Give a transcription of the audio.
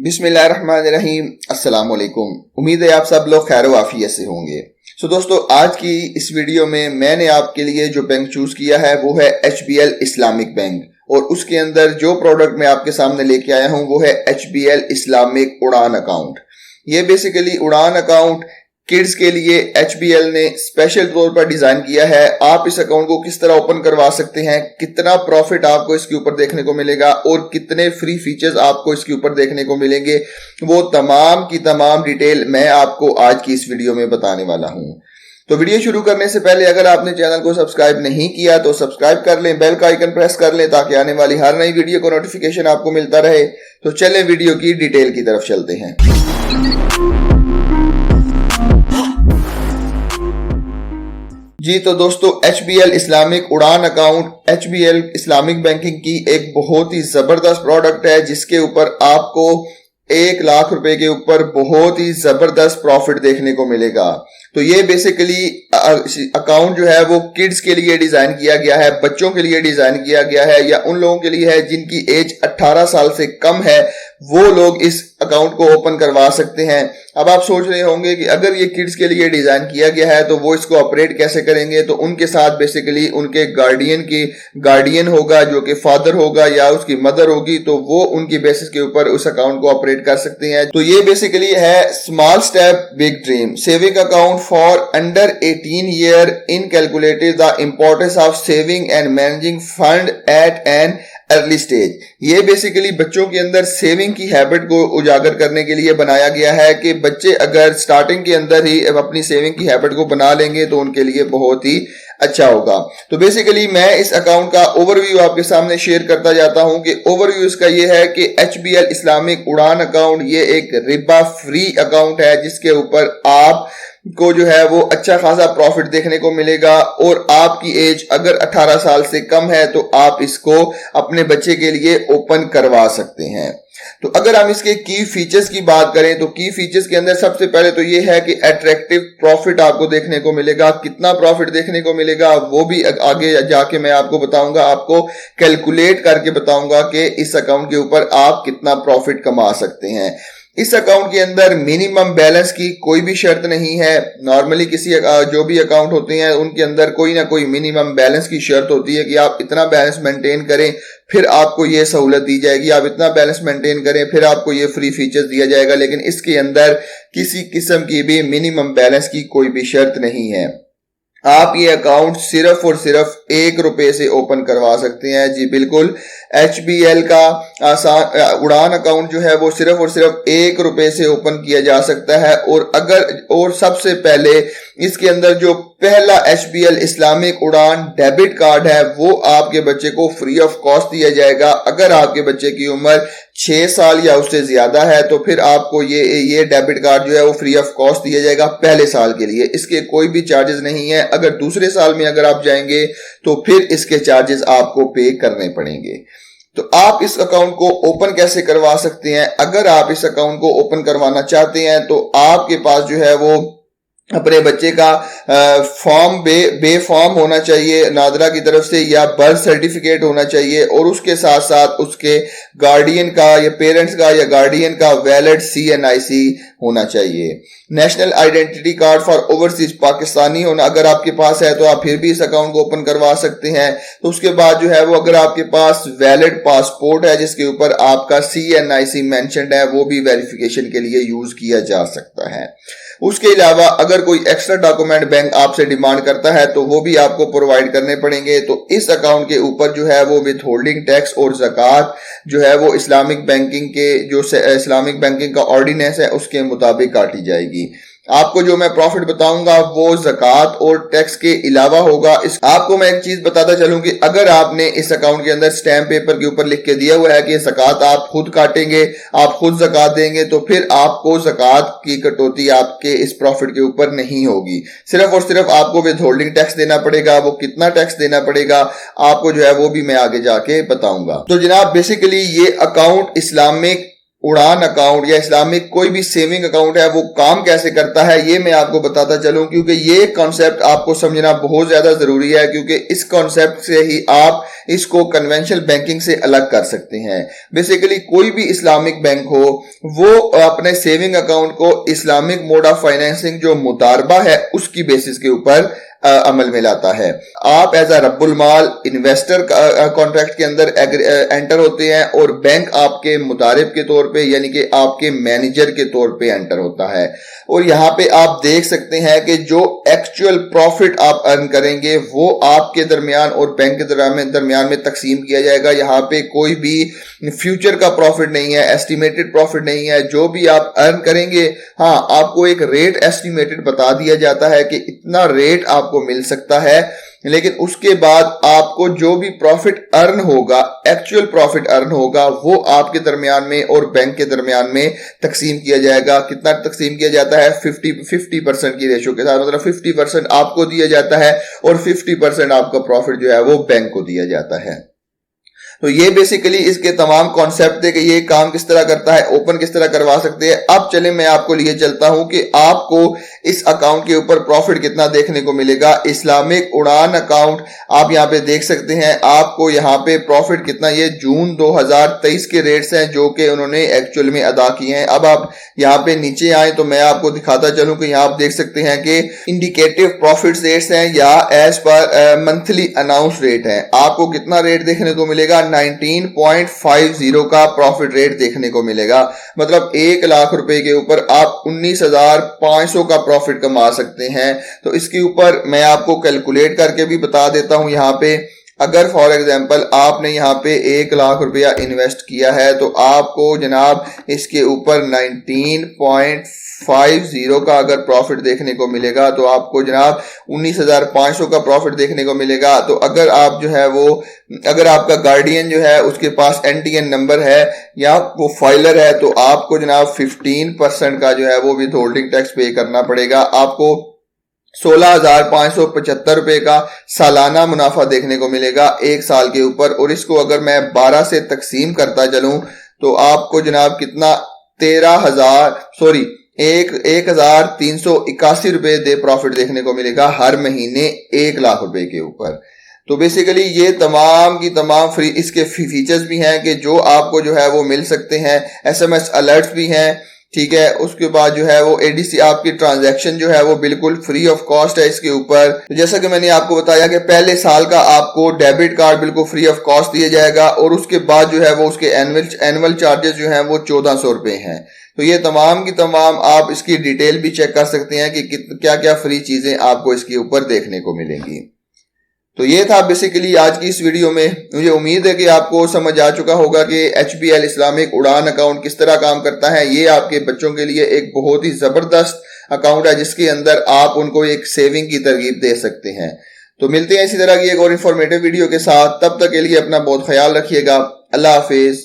बिस्मिल्लाहिर्रहमानिर्रहीम। अस्सलाम वालेकुम। उम्मीद है आप सब लोग खैर वाफियत से होंगे। दोस्तों, आज की इस वीडियो में मैंने आपके लिए जो बैंक चूज किया है वो है HBL इस्लामिक बैंक, और उसके अंदर जो प्रोडक्ट मैं आपके सामने लेके आया हूं वो है HBL इस्लामिक उड़ान अकाउंट। ये बेसिकली उड़ान अकाउंट किड्स के लिए HBL ने स्पेशल तौर पर डिजाइन किया है। आप इस अकाउंट को किस तरह ओपन करवा सकते हैं, कितना प्रॉफिट आपको इसके ऊपर देखने को मिलेगा और कितने फ्री फीचर्स आपको इसके ऊपर देखने को मिलेंगे, वो तमाम की तमाम डिटेल मैं आपको आज की इस वीडियो में बताने वाला हूं। तो वीडियो शुरू करने से पहले अगर आपने चैनल को सब्सक्राइब नहीं किया तो सब्सक्राइब कर लें, बेल का आइकन प्रेस कर लें ताकि आने वाली हर नई वीडियो को नोटिफिकेशन आपको मिलता रहे। तो चलें वीडियो की डिटेल की तरफ चलते हैं। जी तो दोस्तों, HBL इस्लामिक उड़ान अकाउंट HBL इस्लामिक बैंकिंग की एक बहुत ही जबरदस्त प्रोडक्ट है, जिसके ऊपर आपको 1 लाख रुपए के ऊपर बहुत ही जबरदस्त प्रॉफिट देखने को मिलेगा। तो ये बेसिकली अकाउंट जो है वो किड्स के लिए डिजाइन किया गया है, बच्चों के लिए डिजाइन किया गया है, या उन लोगों के लिए है जिनकी एज 18 साल से कम है, वो लोग इस अकाउंट को ओपन करवा सकते हैं। अब आप सोच रहे होंगे कि अगर ये किड्स के लिए डिजाइन किया गया है तो वो इसको ऑपरेट कैसे करेंगे। तो उनके साथ बेसिकली उनके गार्डियन होगा, जो कि फादर होगा या उसकी मदर होगी, तो वो उनकी बेसिस के ऊपर उस अकाउंट को ऑपरेट कर सकते हैं। तो ये बेसिकली है small step big dream saving account for under 18 year in calculated the importance of saving and managing fund eight an early stage. ये बेसिकली बच्चों के अंदर सेविंग की हैबिट को उजागर करने के लिए बनाया गया है कि बच्चे अगर स्टार्टिंग के अंदर ही अपनी सेविंग की हैबिट को बना लेंगे तो उनके लिए बहुत ही अच्छा होगा। तो बेसिकली मैं इस अकाउंट का ओवरव्यू आपके सामने शेयर करता जाता हूं कि ओवरव्यू इसका ये है कि HBL इस्लामिक उड़ान अकाउंट ये एक रिबा फ्री अकाउंट है, जिसके ऊपर आप को जो है वो अच्छा खासा प्रॉफिट देखने को मिलेगा, और आपकी एज अगर 18 साल से कम है तो आप इसको अपने बच्चे के लिए ओपन करवा सकते हैं। तो अगर हम इसके की फीचर्स की बात करें तो की फीचर्स के अंदर सबसे पहले तो ये है कि अट्रैक्टिव प्रॉफिट आपको देखने को मिलेगा। कितना प्रॉफिट देखने को मिलेगा वो भी आगे जाके मैं आपको बताऊंगा, आपको कैलकुलेट करके बताऊंगा कि इस अकाउंट के ऊपर आप कितना प्रॉफिट कमा सकते हैं। इस अकाउंट के अंदर मिनिमम बैलेंस की कोई भी शर्त नहीं है। नॉर्मली किसी जो भी अकाउंट होते हैं उनके अंदर कोई ना कोई मिनिमम बैलेंस की शर्त होती है कि आप इतना बैलेंस मेंटेन करें फिर आपको ये सहूलत दी जाएगी, आप इतना बैलेंस मेंटेन करें फिर आपको ये फ्री फीचर्स दिया जाएगा। लेकिन इसके अंदर किसी किस्म की भी मिनिमम बैलेंस की कोई भी शर्त नहीं है। आप ये अकाउंट सिर्फ और सिर्फ 1 रुपए से ओपन करवा सकते हैं। जी बिल्कुल, HBL का आसान उड़ान अकाउंट जो है वो सिर्फ और सिर्फ 1 रुपए से ओपन किया जा सकता है। और सबसे पहले इसके अंदर जो पहला HBL इस्लामिक उड़ान डेबिट कार्ड है वो आपके बच्चे को फ्री ऑफ कॉस्ट दिया जाएगा। अगर आपके बच्चे की उम्र 6 साल या उससे ज्यादा है तो फिर आपको ये डेबिट कार्ड जो है वो फ्री ऑफ कॉस्ट दिया जाएगा पहले साल के लिए। इसके कोई भी चार्जेस नहीं है। अगर दूसरे साल में अगर आप जाएंगे तो फिर इसके चार्जेस आपको पे करने पड़ेंगे। तो आप इस अकाउंट को ओपन कैसे करवा सकते हैं? अगर आप इस अकाउंट को ओपन करवाना चाहते हैं तो आपके पास जो है वो अपने बच्चे का फॉर्म बे फॉर्म होना चाहिए नादरा की तरफ से, या बर्थ सर्टिफिकेट होना चाहिए, और उसके साथ साथ उसके गार्डियन का या पेरेंट्स का या गार्डियन का वैलिड CNIC होना चाहिए। National identity card for overseas Pakistani होना अगर आपके पास है तो आप फिर भी इस अकाउंट को ओपन करवा सकते हैं। तो उसके बाद जो है वो अगर आपके पास वैलिड पासपोर्ट है जिसके ऊपर आपका CNIC मेंशन्ड है, वो भी वेरिफिकेशन के लिए यूज किया जा सकता है। उसके अलावा अगर कोई एक्स्ट्रा डॉक्यूमेंट बैंक आपसे डिमांड करता है तो वो भी आपको प्रोवाइड करने पड़ेंगे। तो इस अकाउंट के ऊपर जो है वो विथ होल्डिंग टैक्स और ज़कात जो है वो इस्लामिक बैंकिंग के जो इस्लामिक बैंकिंग का ऑर्डिनेंस है उसके मुताबिक काटी जाएगी। आपको जो मैं प्रॉफिट बताऊंगा वो ज़कात और टैक्स के अलावा होगा। आपको मैं एक चीज बताता चलूं कि अगर आपने इस अकाउंट के अंदर स्टैम्प पेपर के ऊपर लिख के दिया हुआ है कि ज़कात आप खुद काटेंगे, आप खुद ज़कात देंगे, तो फिर आपको ज़कात की कटौती आपके इस प्रॉफिट के ऊपर नहीं होगी। सिर्फ और सिर्फ आपको विद होल्डिंग टैक्स देना पड़ेगा। वो कितना टैक्स देना पड़ेगा आपको जो है वो भी मैं आगे जाके बताऊंगा। तो जनाब बेसिकली ये अकाउंट इस्लामिक उड़ान अकाउंट या इस्लामिक कोई भी सेविंग अकाउंट है वो काम कैसे करता है, ये मैं आपको बताता चलूं, क्योंकि ये कॉन्सेप्ट आपको समझना बहुत ज्यादा जरूरी है, क्योंकि इस कॉन्सेप्ट से ही आप इसको कन्वेंशनल बैंकिंग से अलग कर सकते हैं। बेसिकली कोई भी इस्लामिक बैंक हो वो अपने सेविंग अकाउंट को इस्लामिक मोड ऑफ फाइनेंसिंग जो मुदारबा है उसकी बेसिस के ऊपर अमल में लाता है। आप एज अ रब्बुल माल इन्वेस्टर कॉन्ट्रैक्ट के अंदर एंटर होते हैं और बैंक आपके मुदारिब के तौर पे यानी कि आपके मैनेजर के तौर पे एंटर होता है। और यहाँ पे आप देख सकते हैं कि जो एक्चुअल प्रॉफिट आप अर्न करेंगे वो आपके दरमियान और बैंक के दरमियान में तकसीम किया जाएगा। यहाँ पे कोई भी फ्यूचर का प्रॉफिट नहीं है, एस्टिमेटेड प्रॉफिट नहीं है। जो भी आप अर्न करेंगे, हाँ, आपको एक रेट एस्टिमेटेड बता दिया जाता है कि इतना रेट आपको मिल सकता है, लेकिन उसके बाद आपको जो भी प्रॉफिट अर्न होगा, एक्चुअल प्रॉफिट अर्न होगा, वो आपके दरमियान में और बैंक के दरमियान में तकसीम किया जाएगा। कितना तकसीम किया जाता है? 50% की रेशो के साथ, मतलब 50% आपको दिया जाता है और 50% आपका प्रॉफिट जो है वो बैंक को दिया जाता है। तो ये बेसिकली इसके तमाम कॉन्सेप्ट है कि ये काम किस तरह करता है, ओपन किस तरह करवा सकते हैं। अब चले मैं आपको लिए चलता हूं कि आपको इस अकाउंट के ऊपर प्रॉफिट कितना देखने को मिलेगा। इस्लामिक उड़ान अकाउंट आप यहां पे देख सकते हैं, आपको यहां पे प्रॉफिट कितना, ये जून 2023 के रेट्स हैं जो कि उन्होंने एक्चुअल में अदा किए हैं। अब आप यहां पे नीचे आए तो मैं आपको दिखाता चलूं कि यहां आप देख सकते हैं कि इंडिकेटिव प्रॉफिट रेट्स हैं या as per monthly announce rate है। आपको कितना रेट देखने को मिलेगा? 19.50 का प्रॉफिट रेट देखने को मिलेगा। मतलब 1 लाख रुपए के ऊपर आप 19,500 का प्रॉफिट कमा सकते हैं। तो इसके ऊपर मैं आपको कैलकुलेट करके भी बता देता हूं। यहां पे अगर फॉर एग्जांपल आपने यहाँ पे 1 लाख रुपया इन्वेस्ट किया है तो आपको जनाब इसके ऊपर 19.50 का अगर प्रॉफिट देखने को मिलेगा तो आपको जनाब 19,500 का प्रॉफिट देखने को मिलेगा। तो अगर आप जो है वो, अगर आपका गार्डियन जो है उसके पास NTN नंबर है या वो फाइलर है तो आपको जनाब 15% का जो है वो विद होल्डिंग टैक्स पे करना पड़ेगा। आपको 16,575 रुपए का सालाना मुनाफा देखने को मिलेगा 1 साल के ऊपर। और इसको अगर मैं 12 से तकसीम करता चलूं तो आपको जनाब कितना 1,381 रुपए दे प्रॉफिट देखने को मिलेगा हर महीने 1 लाख रुपए के ऊपर। तो बेसिकली ये तमाम की तमाम फ्री इसके फीचर्स भी हैं कि जो आपको जो है वो मिल सकते हैं। SMS अलर्ट्स भी हैं, ठीक है। उसके बाद जो है वो ADC आपकी ट्रांजैक्शन जो है वो बिल्कुल फ्री ऑफ कॉस्ट है इसके ऊपर। तो जैसा कि मैंने आपको बताया कि पहले साल का आपको डेबिट कार्ड बिल्कुल फ्री ऑफ कॉस्ट दिया जाएगा और उसके बाद जो है वो उसके एनुअल चार्जेस जो हैं वो 1400 रुपए हैं। तो ये तमाम की तमाम आप इसकी डिटेल भी चेक कर सकते हैं कि क्या क्या फ्री चीजें आपको इसके ऊपर देखने को मिलेंगी। तो ये था बेसिकली आज की इस वीडियो में। मुझे उम्मीद है कि आपको समझ आ चुका होगा कि HBL इस्लामिक उड़ान अकाउंट किस तरह काम करता है। ये आपके बच्चों के लिए एक बहुत ही जबरदस्त अकाउंट है जिसके अंदर आप उनको एक सेविंग की तरगीब दे सकते हैं। तो मिलते हैं इसी तरह की एक और इन्फॉर्मेटिव वीडियो के साथ, तब तक के लिए अपना बहुत ख्याल रखिएगा। अल्लाह हाफिज।